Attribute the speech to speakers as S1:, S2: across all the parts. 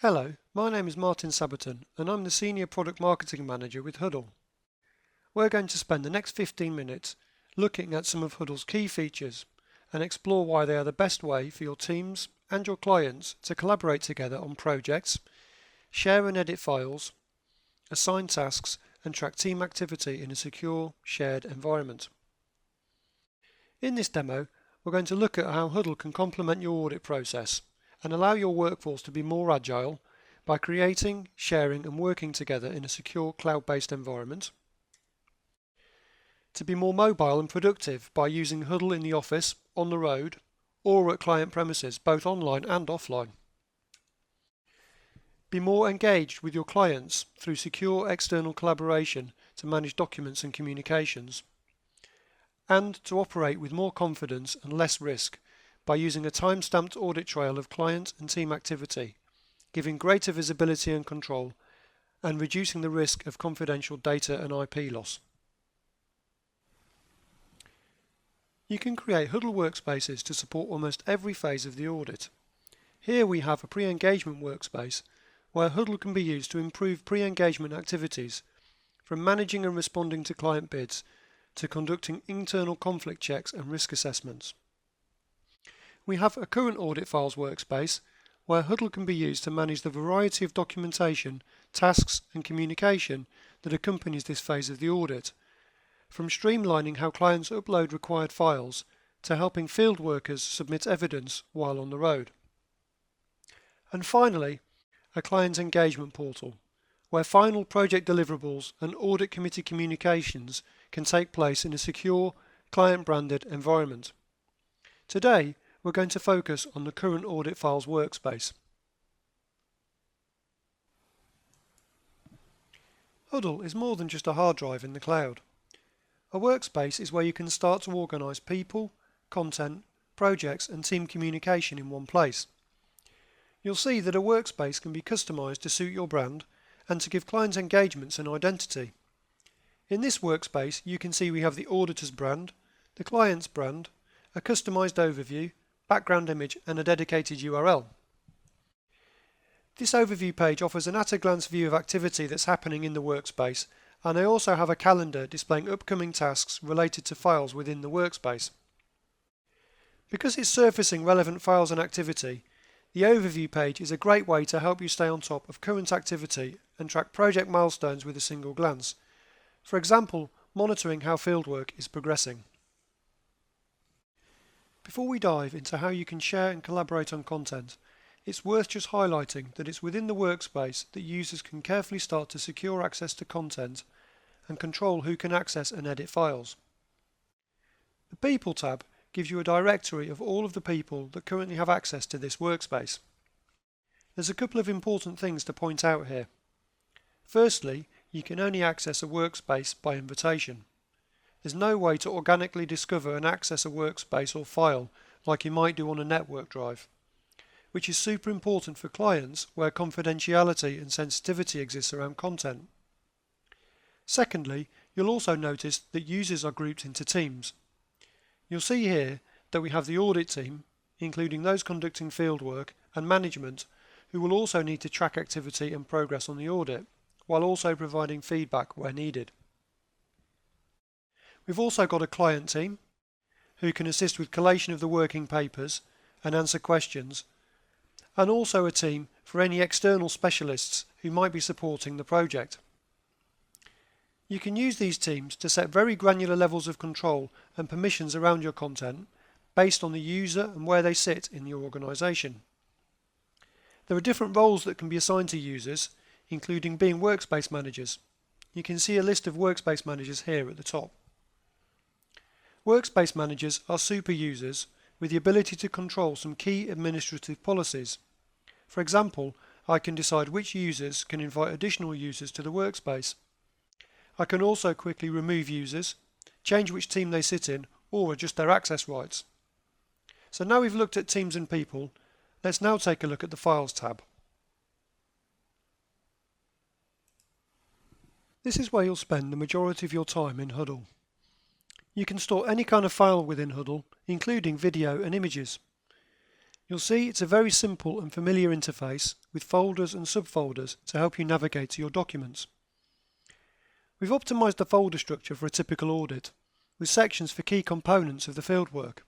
S1: Hello, my name is Martin Sabaton and I'm the Senior Product Marketing Manager with Huddle. We're going to spend the next 15 minutes looking at some of Huddle's key features and explore why they are the best way for your teams and your clients to collaborate together on projects, share and edit files, assign tasks and track team activity in a secure, shared environment. In this demo, we're going to look at how Huddle can complement your audit process and allow your workforce to be more agile by creating, sharing and working together in a secure cloud-based environment, to be more mobile and productive by using Huddle in the office, on the road or at client premises, both online and offline. Be more engaged with your clients through secure external collaboration to manage documents and communications, and to operate with more confidence and less risk by using a time-stamped audit trail of client and team activity, giving greater visibility and control, and reducing the risk of confidential data and IP loss. You can create Huddle workspaces to support almost every phase of the audit. Here we have a pre-engagement workspace where Huddle can be used to improve pre-engagement activities, from managing and responding to client bids to conducting internal conflict checks and risk assessments. We have a current audit files workspace where Huddle can be used to manage the variety of documentation, tasks and communication that accompanies this phase of the audit, from streamlining how clients upload required files to helping field workers submit evidence while on the road. And finally, a client engagement portal where final project deliverables and audit committee communications can take place in a secure, client-branded environment. Today, we're going to focus on the current audit files workspace. Huddle is more than just a hard drive in the cloud. A workspace is where you can start to organise people, content, projects and team communication in one place. You'll see that a workspace can be customised to suit your brand and to give client engagements an identity. In this workspace you can see we have the auditor's brand, the client's brand, a customised overview, background image and a dedicated URL. This overview page offers an at-a-glance view of activity that's happening in the workspace, and I also have a calendar displaying upcoming tasks related to files within the workspace. Because it's surfacing relevant files and activity, the overview page is a great way to help you stay on top of current activity and track project milestones with a single glance. For example, monitoring how fieldwork is progressing. Before we dive into how you can share and collaborate on content, it's worth just highlighting that it's within the workspace that users can carefully start to secure access to content and control who can access and edit files. The People tab gives you a directory of all of the people that currently have access to this workspace. There's a couple of important things to point out here. Firstly, you can only access a workspace by invitation. There's no way to organically discover and access a workspace or file like you might do on a network drive, which is super important for clients where confidentiality and sensitivity exists around content. Secondly, you'll also notice that users are grouped into teams. You'll see here that we have the audit team, including those conducting fieldwork, and management, who will also need to track activity and progress on the audit, while also providing feedback where needed. We've also got a client team, who can assist with collation of the working papers and answer questions, and also a team for any external specialists who might be supporting the project. You can use these teams to set very granular levels of control and permissions around your content based on the user and where they sit in the organisation. There are different roles that can be assigned to users, including being Workspace Managers. You can see a list of Workspace Managers here at the top. Workspace Managers are super users with the ability to control some key administrative policies. For example, I can decide which users can invite additional users to the workspace. I can also quickly remove users, change which team they sit in, or adjust their access rights. So now we've looked at teams and people, let's now take a look at the Files tab. This is where you'll spend the majority of your time in Huddle. You can store any kind of file within Huddle, including video and images. You'll see it's a very simple and familiar interface with folders and subfolders to help you navigate to your documents. We've optimized the folder structure for a typical audit, with sections for key components of the fieldwork.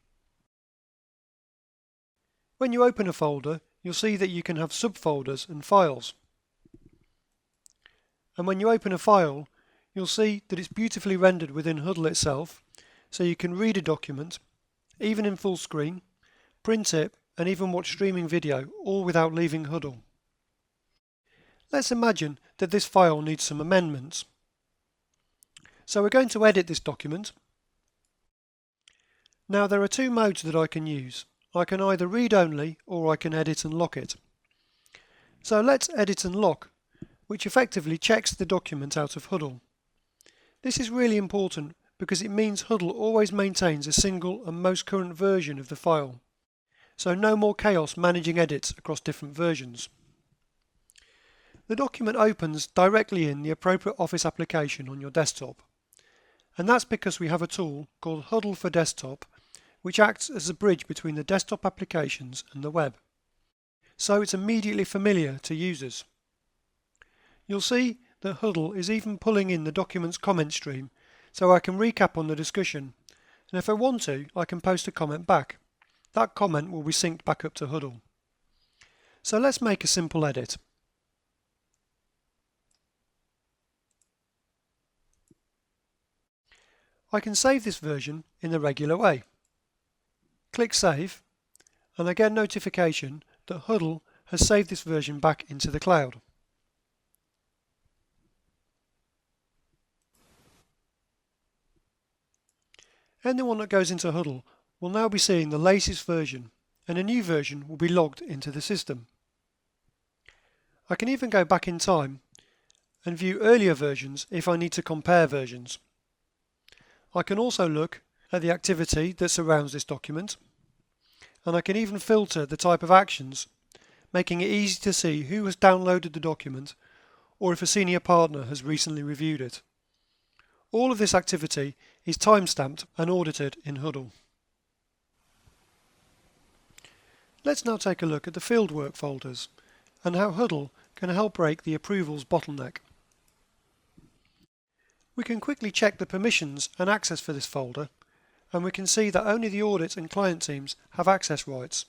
S1: When you open a folder, you'll see that you can have subfolders and files. And when you open a file, you'll see that it's beautifully rendered within Huddle itself, so you can read a document, even in full screen, print it, and even watch streaming video, all without leaving Huddle. Let's imagine that this file needs some amendments. So we're going to edit this document. Now there are two modes that I can use. I can either read only or I can edit and lock it. So let's edit and lock, which effectively checks the document out of Huddle. This is really important because it means Huddle always maintains a single and most current version of the file. So no more chaos managing edits across different versions. The document opens directly in the appropriate Office application on your desktop. And that's because we have a tool called Huddle for Desktop, which acts as a bridge between the desktop applications and the web. So it's immediately familiar to users. You'll see that Huddle is even pulling in the document's comment stream, so I can recap on the discussion, and if I want to, I can post a comment back. That comment will be synced back up to Huddle. So let's make a simple edit. I can save this version in the regular way. Click Save, and I get a notification that Huddle has saved this version back into the cloud. Anyone that goes into Huddle will now be seeing the latest version, and a new version will be logged into the system. I can even go back in time and view earlier versions if I need to compare versions. I can also look at the activity that surrounds this document, and I can even filter the type of actions, making it easy to see who has downloaded the document or if a senior partner has recently reviewed it. All of this activity is time-stamped and audited in Huddle. Let's now take a look at the fieldwork folders and how Huddle can help break the approvals bottleneck. We can quickly check the permissions and access for this folder, and we can see that only the audit and client teams have access rights.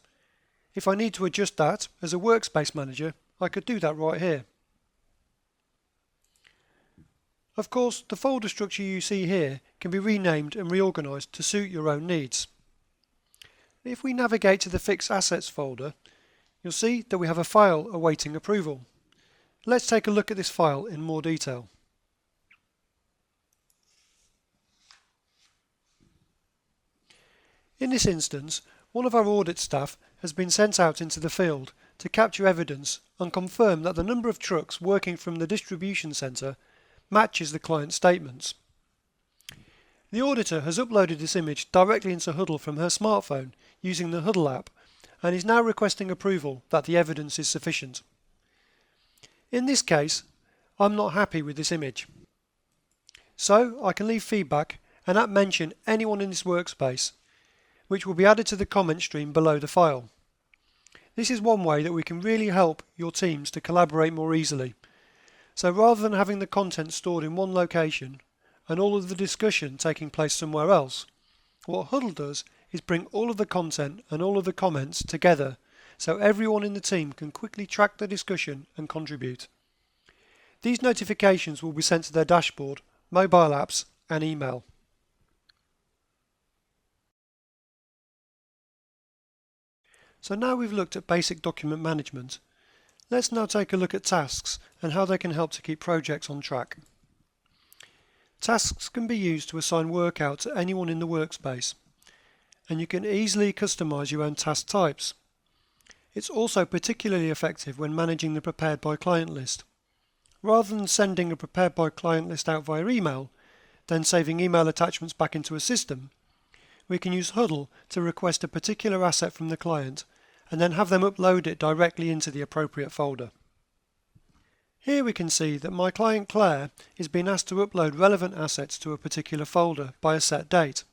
S1: If I need to adjust that as a Workspace Manager, I could do that right here. Of course, the folder structure you see here can be renamed and reorganized to suit your own needs. If we navigate to the Fixed Assets folder, you'll see that we have a file awaiting approval. Let's take a look at this file in more detail. In this instance, one of our audit staff has been sent out into the field to capture evidence and confirm that the number of trucks working from the distribution centre matches the client's statements. The auditor has uploaded this image directly into Huddle from her smartphone using the Huddle app and is now requesting approval that the evidence is sufficient. In this case, I'm not happy with this image. So I can leave feedback and mention anyone in this workspace, which will be added to the comment stream below the file. This is one way that we can really help your teams to collaborate more easily. So rather than having the content stored in one location and all of the discussion taking place somewhere else, what Huddle does is bring all of the content and all of the comments together so everyone in the team can quickly track the discussion and contribute. These notifications will be sent to their dashboard, mobile apps and email. So now we've looked at basic document management. Let's now take a look at tasks and how they can help to keep projects on track. Tasks can be used to assign work out to anyone in the workspace, and you can easily customize your own task types. It's also particularly effective when managing the prepared by client list. Rather than sending a prepared by client list out via email, then saving email attachments back into a system, we can use Huddle to request a particular asset from the client and then have them upload it directly into the appropriate folder. Here we can see that my client Claire is being asked to upload relevant assets to a particular folder by a set date.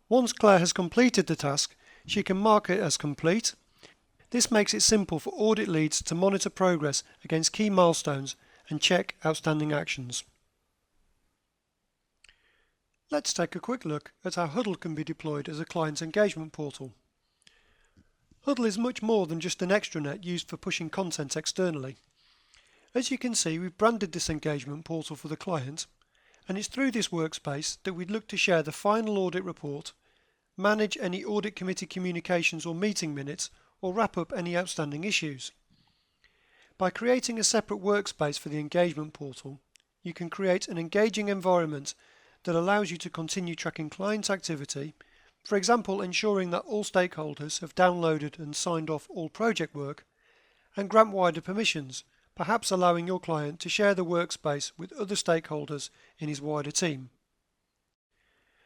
S1: Once Claire has completed the task, She can mark it as complete. This makes it simple for audit leads to monitor progress against key milestones and check outstanding actions. Let's take a quick look at how Huddle can be deployed as a client engagement portal. Huddle is much more than just an extranet used for pushing content externally. As you can see, we've branded this engagement portal for the client, and it's through this workspace that we'd look to share the final audit report, manage any audit committee communications or meeting minutes, or wrap up any outstanding issues. By creating a separate workspace for the engagement portal, you can create an engaging environment that allows you to continue tracking client activity, for example ensuring that all stakeholders have downloaded and signed off all project work, and grant wider permissions, perhaps allowing your client to share the workspace with other stakeholders in his wider team.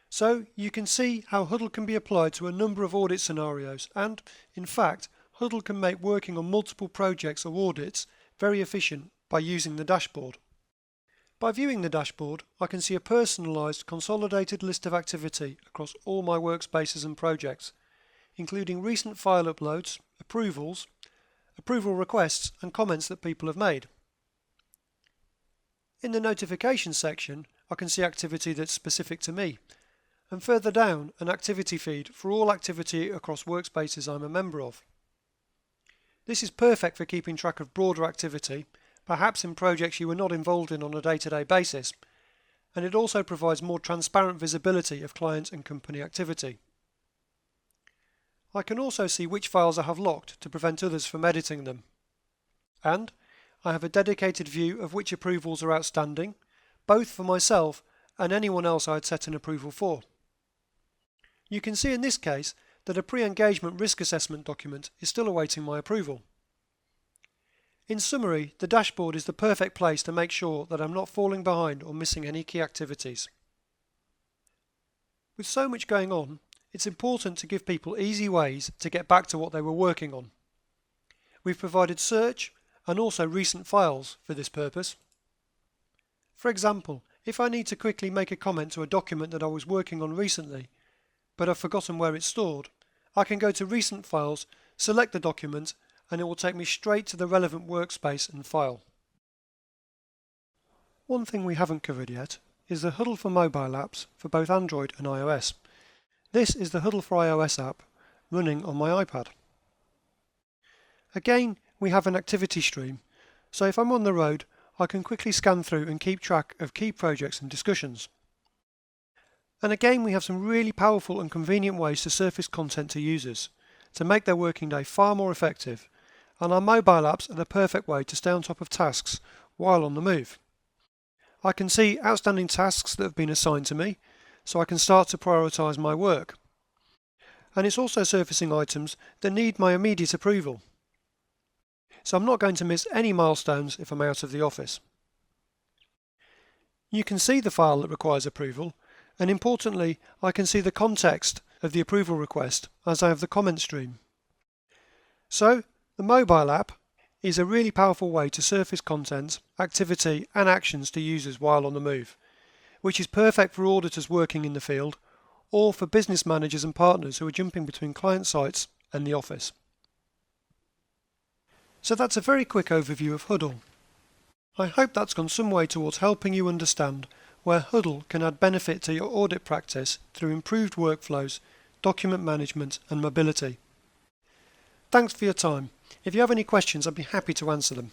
S1: So you can see how Huddle can be applied to a number of audit scenarios, and in fact Huddle can make working on multiple projects or audits very efficient by using the dashboard. By viewing the dashboard, I can see a personalised, consolidated list of activity across all my workspaces and projects, including recent file uploads, approvals, approval requests and comments that people have made. In the notifications section, I can see activity that's specific to me, and further down an activity feed for all activity across workspaces I'm a member of. This is perfect for keeping track of broader activity, perhaps in projects you are not involved in on a day-to-day basis, and it also provides more transparent visibility of client and company activity. I can also see which files I have locked to prevent others from editing them, and I have a dedicated view of which approvals are outstanding, both for myself and anyone else I had set an approval for. You can see in this case that a pre-engagement risk assessment document is still awaiting my approval. In summary, the dashboard is the perfect place to make sure that I'm not falling behind or missing any key activities. With so much going on, it's important to give people easy ways to get back to what they were working on. We've provided search and also recent files for this purpose. For example, if I need to quickly make a comment to a document that I was working on recently, but I've forgotten where it's stored, I can go to recent files, select the document, and it will take me straight to the relevant workspace and file. One thing we haven't covered yet is the Huddle for mobile apps for both Android and iOS. This is the Huddle for iOS app running on my iPad. Again, we have an activity stream, so if I'm on the road, I can quickly scan through and keep track of key projects and discussions. And again, we have some really powerful and convenient ways to surface content to users, to make their working day far more effective, and our mobile apps are the perfect way to stay on top of tasks while on the move. I can see outstanding tasks that have been assigned to me, so I can start to prioritise my work. And it's also surfacing items that need my immediate approval. So I'm not going to miss any milestones if I'm out of the office. You can see the file that requires approval, and importantly, I can see the context of the approval request as I have the comment stream. So, the mobile app is a really powerful way to surface content, activity and actions to users while on the move, which is perfect for auditors working in the field or for business managers and partners who are jumping between client sites and the office. So that's a very quick overview of Huddle. I hope that's gone some way towards helping you understand where Huddle can add benefit to your audit practice through improved workflows, document management and mobility. Thanks for your time. If you have any questions, I'd be happy to answer them.